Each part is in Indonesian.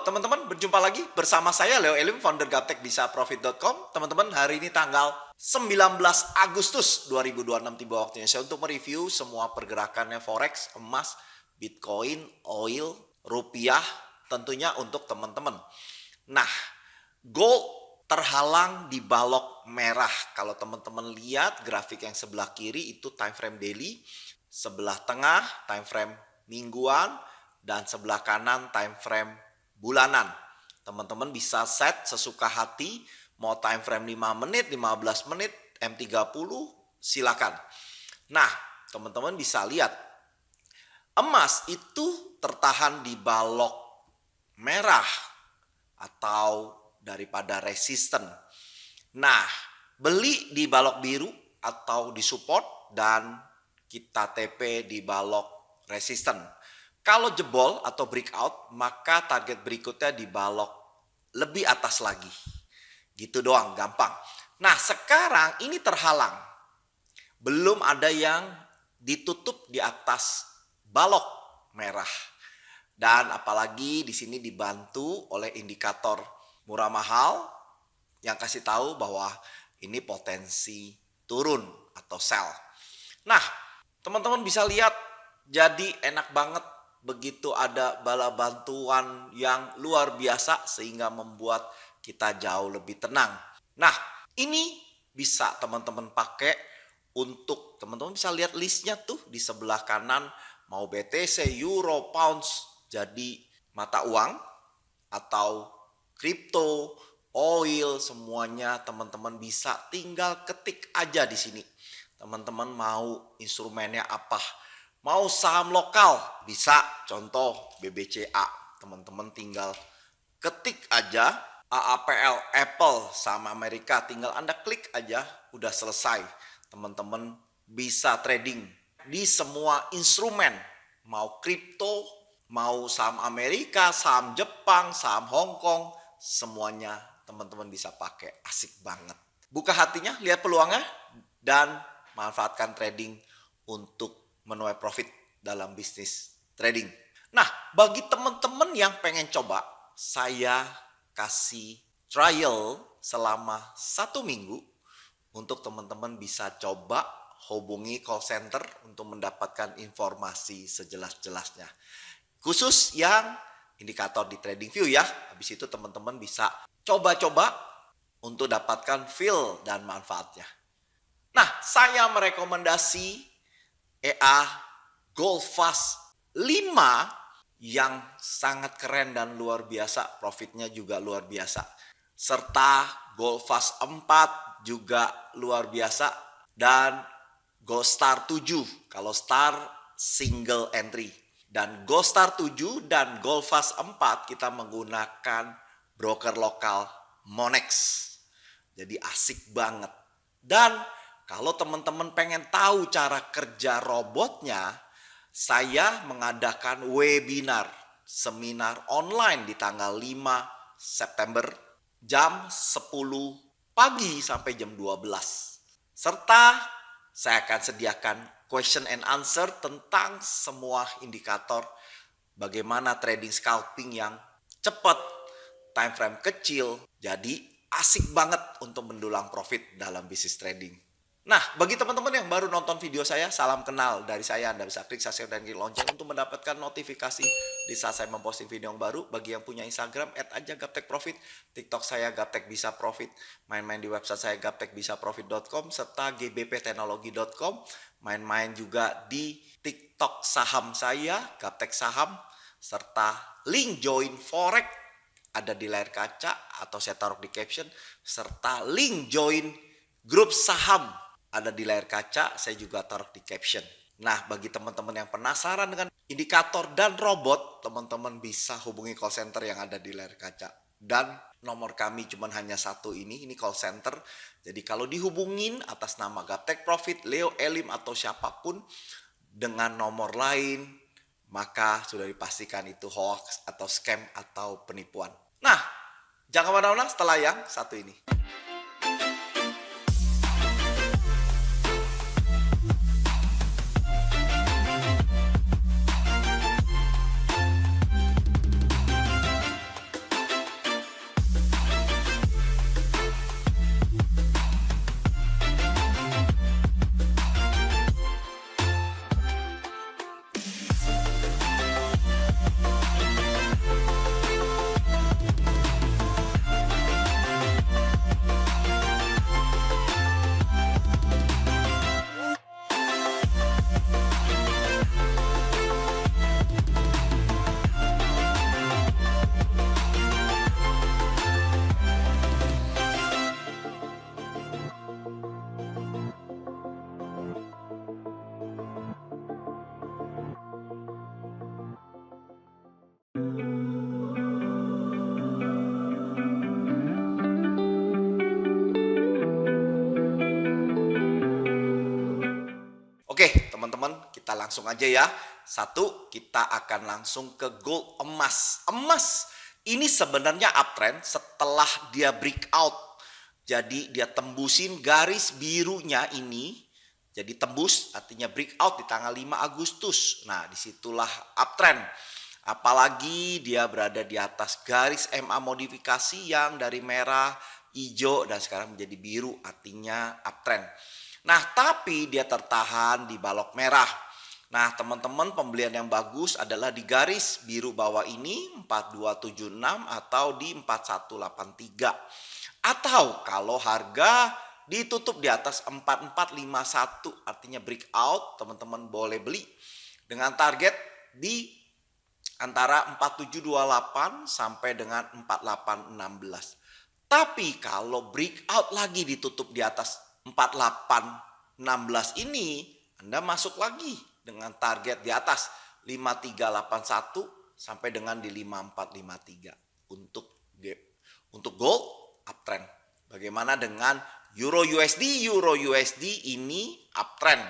teman-teman, berjumpa lagi bersama saya Leo Elim, founder gaptekbisaprofit.com. Teman-teman, hari ini tanggal 19 Agustus 2026 tiba waktunya saya untuk mereview semua pergerakannya Forex, emas, Bitcoin, oil, rupiah, tentunya untuk teman-teman. Nah, gold terhalang di balok merah. Kalau teman-teman lihat grafik yang sebelah kiri itu time frame daily, sebelah tengah time frame mingguan, dan sebelah kanan time frame bulanan. Teman-teman bisa set sesuka hati, mau time frame 5 menit, 15 menit, M30, silakan. Nah, teman-teman bisa lihat, emas itu tertahan di balok merah atau daripada resisten. Nah, beli di balok biru atau di support dan kita TP di balok resisten. Kalau jebol atau breakout, maka target berikutnya di balok lebih atas lagi. Gitu doang, gampang. Nah, sekarang ini terhalang. Belum ada yang ditutup di atas balok merah. Dan apalagi di sini dibantu oleh indikator murah mahal yang kasih tahu bahwa ini potensi turun atau sell. Nah, teman-teman bisa lihat jadi enak banget begitu ada bala bantuan yang luar biasa sehingga membuat kita jauh lebih tenang. Nah, ini bisa teman-teman pakai untuk teman-teman bisa lihat listnya tuh di sebelah kanan, mau BTC, Euro, Pounds jadi mata uang atau kripto, oil, semuanya teman-teman bisa tinggal ketik aja di sini. Teman-teman mau instrumennya apa? Mau saham lokal, bisa, contoh BBCA. Teman-teman tinggal ketik aja, AAPL, Apple, saham Amerika. Tinggal Anda klik aja, udah selesai. Teman-teman bisa trading di semua instrumen. Mau kripto, mau saham Amerika, saham Jepang, saham Hong Kong. Semuanya teman-teman bisa pakai, asik banget. Buka hatinya, lihat peluangnya, dan manfaatkan trading untuk menuai profit dalam bisnis trading. Nah, bagi teman-teman yang pengen coba, saya kasih trial selama 1 minggu untuk teman-teman bisa coba hubungi call center untuk mendapatkan informasi sejelas-jelasnya. Khusus yang indikator di TradingView ya. Habis itu teman-teman bisa coba-coba untuk dapatkan feel dan manfaatnya. Nah, saya merekomendasi EA Gold Fast 5 yang sangat keren dan luar biasa, profitnya juga luar biasa. Serta Gold Fast 4 juga luar biasa dan Gold Star 7. Kalau Star single entry. Dan Gold Star 7 dan Gold Fast 4 kita menggunakan broker lokal Monex. Jadi asik banget. Dan kalau teman-teman pengen tahu cara kerja robotnya, saya mengadakan webinar, seminar online di tanggal 5 September jam 10 pagi sampai jam 12. Serta saya akan sediakan question and answer tentang semua indikator bagaimana trading scalping yang cepat, time frame kecil, jadi asik banget untuk mendulang profit dalam bisnis trading. Nah, bagi teman-teman yang baru nonton video saya, salam kenal dari saya. Anda bisa klik subscribe dan klik lonceng untuk mendapatkan notifikasi di saat saya memposting video yang baru. Bagi yang punya Instagram, add aja Gaptek Profit. TikTok saya Gaptek Bisa Profit. Main-main di website saya gaptekbisaprofit.com serta gbpteknologi.com. Main-main juga di TikTok saham saya, Gaptek Saham, serta link join Forex ada di layar kaca atau saya taruh di caption, serta link join grup saham ada di layar kaca, saya juga taruh di caption. Nah, bagi teman-teman yang penasaran dengan indikator dan robot, teman-teman bisa hubungi call center yang ada di layar kaca. Dan nomor kami cuma hanya satu ini call center. Jadi kalau dihubungin atas nama Gaptek Profit, Leo Elim atau siapapun dengan nomor lain, maka sudah dipastikan itu hoax atau scam atau penipuan. Nah, jangan kemana-mana setelah yang satu ini. langsung aja ya. Satu, kita akan langsung ke gold emas. Emas ini sebenarnya uptrend setelah dia breakout. Jadi dia tembusin garis birunya ini. Jadi tembus artinya breakout di tanggal 5 Agustus. Nah, disitulah uptrend. Apalagi dia berada di atas garis MA modifikasi yang dari merah, hijau, dan sekarang menjadi biru, artinya uptrend. Nah, tapi dia tertahan di balok merah. Nah, teman-teman, pembelian yang bagus adalah di garis biru bawah ini 4276 atau di 4183. Atau kalau harga ditutup di atas 4451 artinya breakout, teman-teman boleh beli dengan target di antara 4728 sampai dengan 4816. Tapi kalau breakout lagi ditutup di atas 4816 ini, Anda masuk lagi dengan target di atas 5381 sampai dengan di 5453 untuk gold uptrend. Bagaimana dengan Euro USD? Euro USD ini uptrend.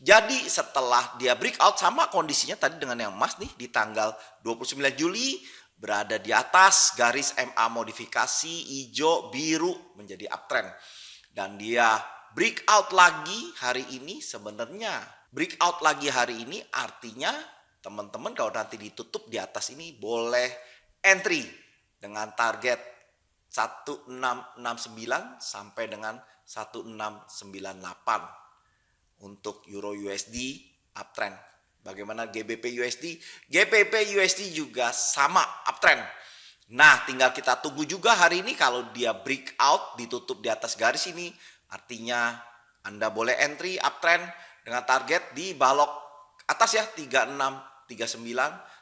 Jadi setelah dia breakout, sama kondisinya tadi dengan yang emas nih, di tanggal 29 Juli berada di atas garis MA modifikasi hijau biru menjadi uptrend. Dan dia breakout lagi hari ini. Sebenarnya breakout lagi hari ini artinya teman-teman kalau nanti ditutup di atas ini boleh entry dengan target 1669 sampai dengan 1698 untuk Euro USD uptrend. Bagaimana GBP USD? GBP USD juga sama uptrend. Nah, tinggal kita tunggu juga hari ini kalau dia breakout ditutup di atas garis ini, artinya Anda boleh entry uptrend dengan target di balok atas ya, 3639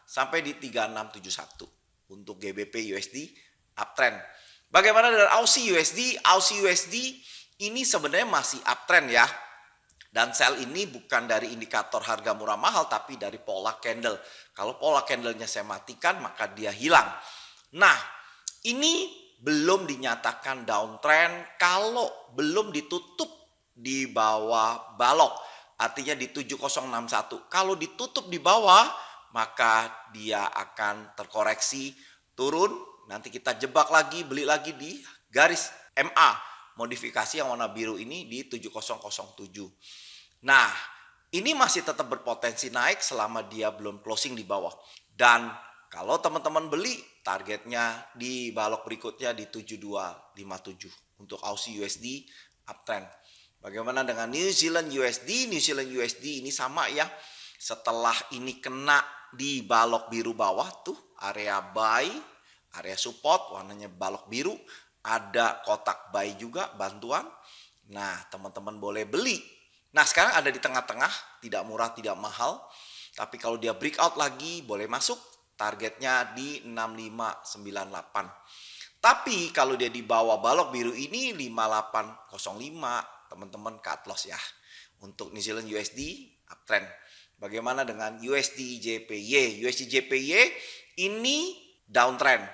sampai di 3671 untuk GBP USD uptrend. Bagaimana dengan Aussie USD? Aussie USD ini sebenarnya masih uptrend ya. Dan sell ini bukan dari indikator harga murah mahal, tapi dari pola candle. Kalau pola candlenya saya matikan, maka dia hilang. Nah, ini belum dinyatakan downtrend kalau belum ditutup di bawah balok. Artinya di 7061. Kalau ditutup di bawah, maka dia akan terkoreksi turun. Nanti kita jebak lagi, beli lagi di garis MA modifikasi yang warna biru ini di 7007. Nah, ini masih tetap berpotensi naik selama dia belum closing di bawah. Dan kalau teman-teman beli, targetnya di balok berikutnya di 7257 untuk Aussie USD uptrend. Bagaimana dengan New Zealand USD? New Zealand USD ini sama ya. Setelah ini kena di balok biru bawah tuh, area buy, area support warnanya balok biru, ada kotak buy juga bantuan. Nah, teman-teman boleh beli. Nah, sekarang ada di tengah-tengah, tidak murah, tidak mahal. Tapi kalau dia breakout lagi, boleh masuk. Targetnya di 6598. Tapi kalau dia di bawah balok biru ini 5805, teman-teman cut loss ya. Untuk New Zealand USD uptrend. Bagaimana dengan USD JPY? USD JPY ini downtrend.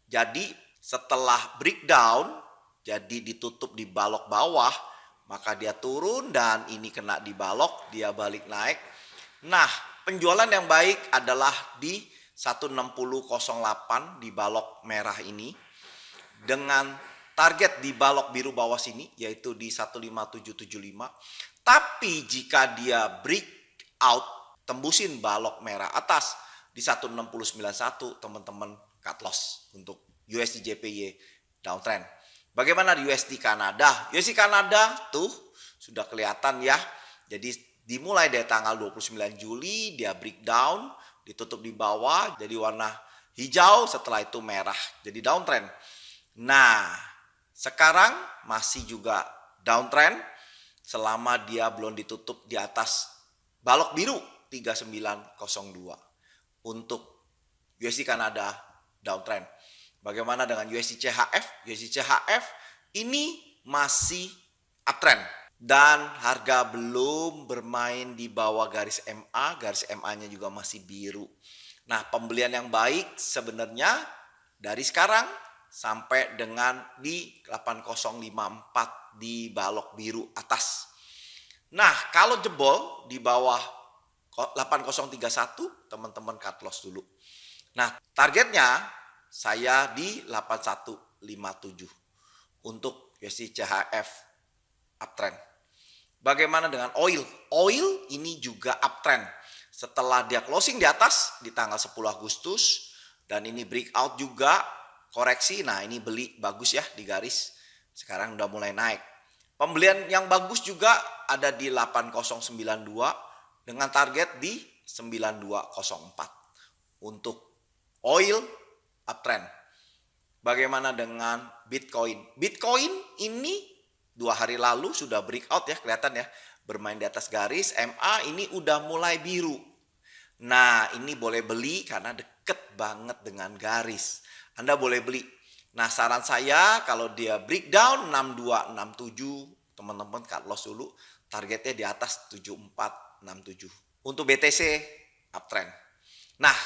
Jadi setelah breakdown, jadi ditutup di balok bawah, maka dia turun dan ini kena di balok, dia balik naik. Nah, penjualan yang baik adalah di 16008 di balok merah ini. Dengan target di balok biru bawah sini, yaitu di 15775. Tapi jika dia breakout, tembusin balok merah atas di 16091, teman-teman cut loss untuk USD JPY downtrend. Bagaimana di USD Kanada? USD Kanada tuh sudah kelihatan ya. Jadi dimulai dari tanggal 29 Juli dia breakdown, ditutup di bawah jadi warna hijau, setelah itu merah. Jadi downtrend. Nah, sekarang masih juga downtrend selama dia belum ditutup di atas balok biru 3902 untuk USD Kanada downtrend. Bagaimana dengan USD CHF? USD CHF ini masih uptrend dan harga belum bermain di bawah garis MA. Garis MA-nya juga masih biru. Nah, pembelian yang baik sebenarnya dari sekarang sampai dengan di 8054 di balok biru atas. Nah, kalau jebol di bawah 8031 teman-teman cut loss dulu. Nah, targetnya saya di 8157 untuk USD CHF uptrend. Bagaimana dengan oil? Oil ini juga uptrend. Setelah dia closing di atas di tanggal 10 Agustus dan ini breakout juga koreksi. Nah, ini beli bagus ya di garis. Sekarang udah mulai naik. Pembelian yang bagus juga ada di 8092 dengan target di 9204 untuk oil uptrend. Bagaimana dengan Bitcoin? Bitcoin ini 2 hari lalu sudah breakout ya, kelihatan ya, bermain di atas garis. MA ini udah mulai biru. Nah, ini boleh beli karena deket banget dengan garis. Anda boleh beli. Nah, saran saya kalau dia breakdown 6267, teman-teman cut loss dulu. Targetnya di atas 7467. Untuk BTC uptrend. Nah,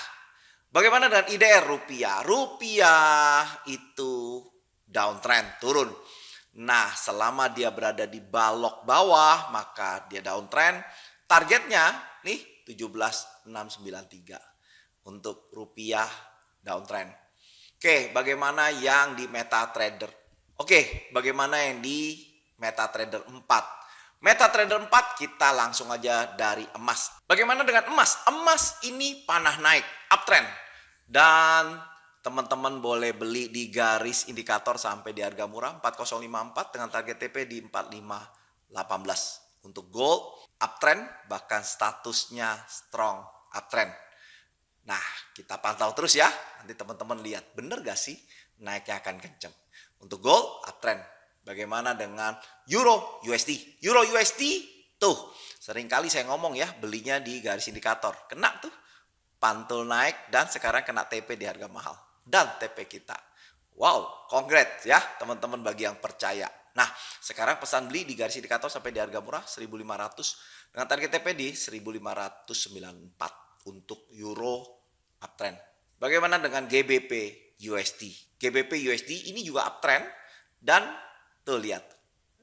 bagaimana dengan IDR rupiah? Rupiah itu downtrend, turun. Nah, selama dia berada di balok bawah, maka dia downtrend. Targetnya nih 17693 untuk rupiah downtrend. Oke, bagaimana yang di MetaTrader? Oke, bagaimana yang di MetaTrader 4? MetaTrader 4 kita langsung aja dari emas. Bagaimana dengan emas? Emas ini panah naik, uptrend. Dan teman-teman boleh beli di garis indikator sampai di harga murah 4054 dengan target TP di 4518. Untuk gold uptrend, bahkan statusnya strong uptrend. Nah, kita pantau terus ya. Nanti teman-teman lihat bener gak sih naiknya akan kenceng. Untuk gold uptrend. Bagaimana dengan Euro USD? Euro USD tuh seringkali saya ngomong ya, belinya di garis indikator. Kena tuh pantul naik dan sekarang kena TP di harga mahal. Dan TP kita. Wow, congrats ya teman-teman bagi yang percaya. Nah, sekarang pesan beli di garis indikator sampai di harga murah 1.500 dengan target TP di 1.594 untuk Euro uptrend. Bagaimana dengan GBP USD? GBP USD ini juga uptrend dan tuh lihat.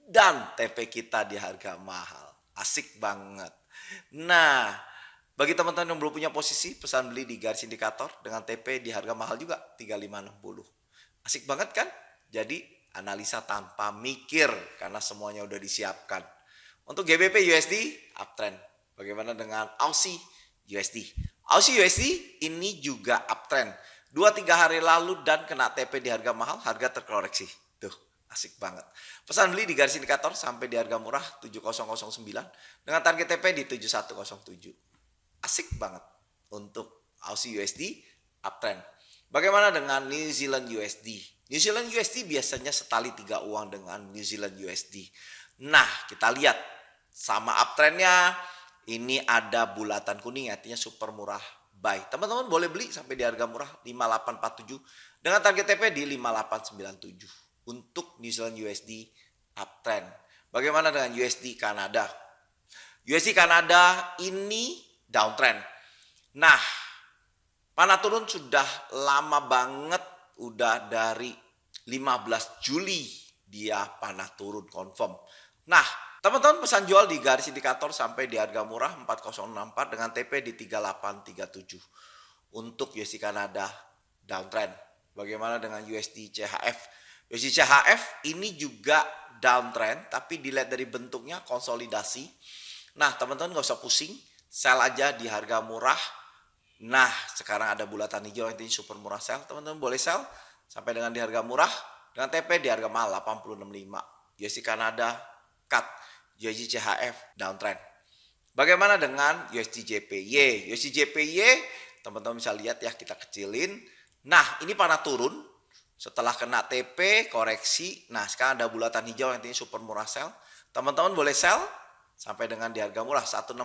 Dan TP kita di harga mahal. Asik banget. Nah, bagi teman-teman yang belum punya posisi, pesan beli di garis indikator dengan TP di harga mahal juga 3560. Asik banget kan? Jadi analisa tanpa mikir karena semuanya udah disiapkan. Untuk GBP USD uptrend. Bagaimana dengan Aussie USD? Aussie USD ini juga uptrend. 2-3 hari lalu dan kena TP di harga mahal, harga terkoreksi. Tuh, asik banget. Pesan beli di garis indikator sampai di harga murah 7009 dengan target TP di 7107. Asik banget untuk Aussie USD uptrend. Bagaimana dengan New Zealand USD? New Zealand USD biasanya setali 3 uang dengan New Zealand USD. Nah, kita lihat sama uptrendnya. Ini ada bulatan kuning artinya super murah buy. Teman-teman boleh beli sampai di harga murah 5847 dengan target TP di 5897 untuk New Zealand USD uptrend. Bagaimana dengan USD Kanada? USD Kanada ini downtrend. Nah, panah turun sudah lama banget, udah dari 15 Juli dia panah turun confirm. Nah, teman-teman pesan jual di garis indikator sampai di harga murah 4064 dengan TP di 3837 untuk USD Kanada downtrend. Bagaimana dengan USD CHF? USD CHF ini juga downtrend tapi dilihat dari bentuknya konsolidasi. Nah, teman-teman gak usah pusing, sell aja di harga murah. Nah, sekarang ada bulatan hijau ini super murah sell. Teman-teman boleh sell sampai dengan di harga murah dengan TP di harga mahal 8065. USD Kanada cut, USD CHF downtrend. Bagaimana dengan USD JPY? USD JPY teman-teman bisa lihat ya, kita kecilin. Nah, ini panah turun setelah kena TP koreksi. Nah, sekarang ada bulatan hijau yang ini super murah sell. Teman-teman boleh sell sampai dengan di harga murah 16020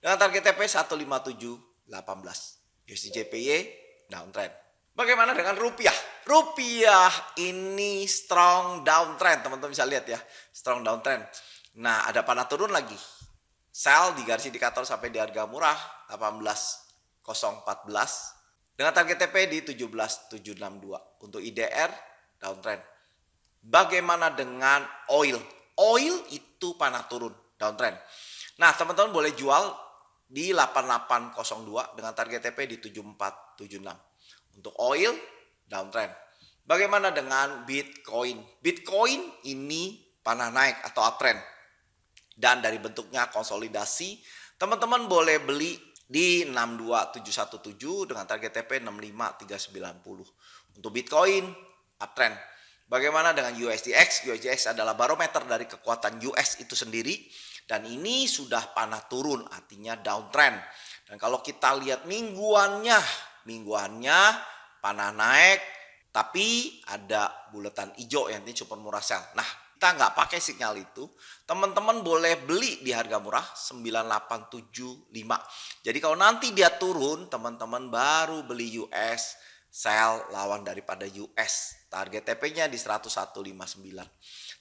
dengan target TP 15718. USD JPY downtrend. Bagaimana dengan rupiah? Rupiah ini strong downtrend, teman-teman bisa lihat ya, strong downtrend. Nah, ada panah turun lagi. Sell di garis indikator sampai di harga murah 18014 dengan target TP di 17762 untuk IDR downtrend. Bagaimana dengan oil? Oil itu panah turun downtrend. Nah, teman-teman boleh jual di 8802 dengan target TP di 7476. Untuk oil downtrend. Bagaimana dengan Bitcoin? Bitcoin ini panah naik atau uptrend. Dan dari bentuknya konsolidasi, teman-teman boleh beli di 62717 dengan target TP 65390. Untuk Bitcoin uptrend. Bagaimana dengan USDX? USDX adalah barometer dari kekuatan US itu sendiri. Dan ini sudah panah turun, artinya downtrend. Dan kalau kita lihat mingguannya panah naik, tapi ada bulatan hijau yang ini super murah sell. Nah, kita nggak pakai sinyal itu, teman-teman boleh beli di harga murah 9875. Jadi kalau nanti dia turun, teman-teman baru beli US, sell lawan daripada US. Target TP-nya di 10159.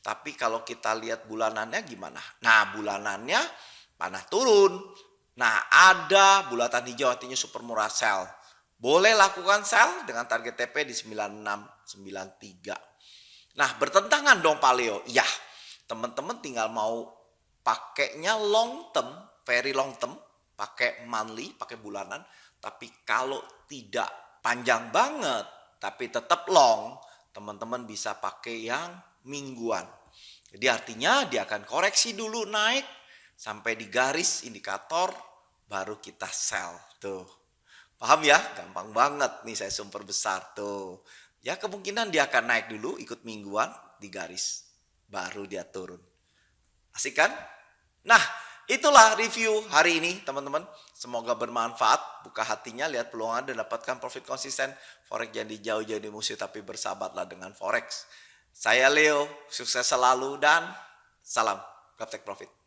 Tapi kalau kita lihat bulanannya gimana? Nah, bulanannya panah turun. Nah, ada bulatan hijau artinya super murah sell. Boleh lakukan sell dengan target TP di 9693. Nah, bertentangan dong Pak Leo. Ya, teman-teman tinggal mau pakainya long term, very long term, pakai monthly, pakai bulanan. Tapi kalau tidak panjang banget, tapi tetap long, teman-teman bisa pakai yang mingguan. Jadi artinya dia akan koreksi dulu naik sampai di garis indikator baru kita sell tuh. Paham ya? Gampang banget nih saya sumber besar tuh. Ya kemungkinan dia akan naik dulu ikut mingguan di garis baru dia turun. Asik kan? Nah, itulah review hari ini teman-teman. Semoga bermanfaat. Buka hatinya, lihat peluang dan dapatkan profit konsisten. Forex jangan jauh-jauh di musuh tapi bersahabatlah dengan Forex. Saya Leo, sukses selalu dan salam Gaptek Profit.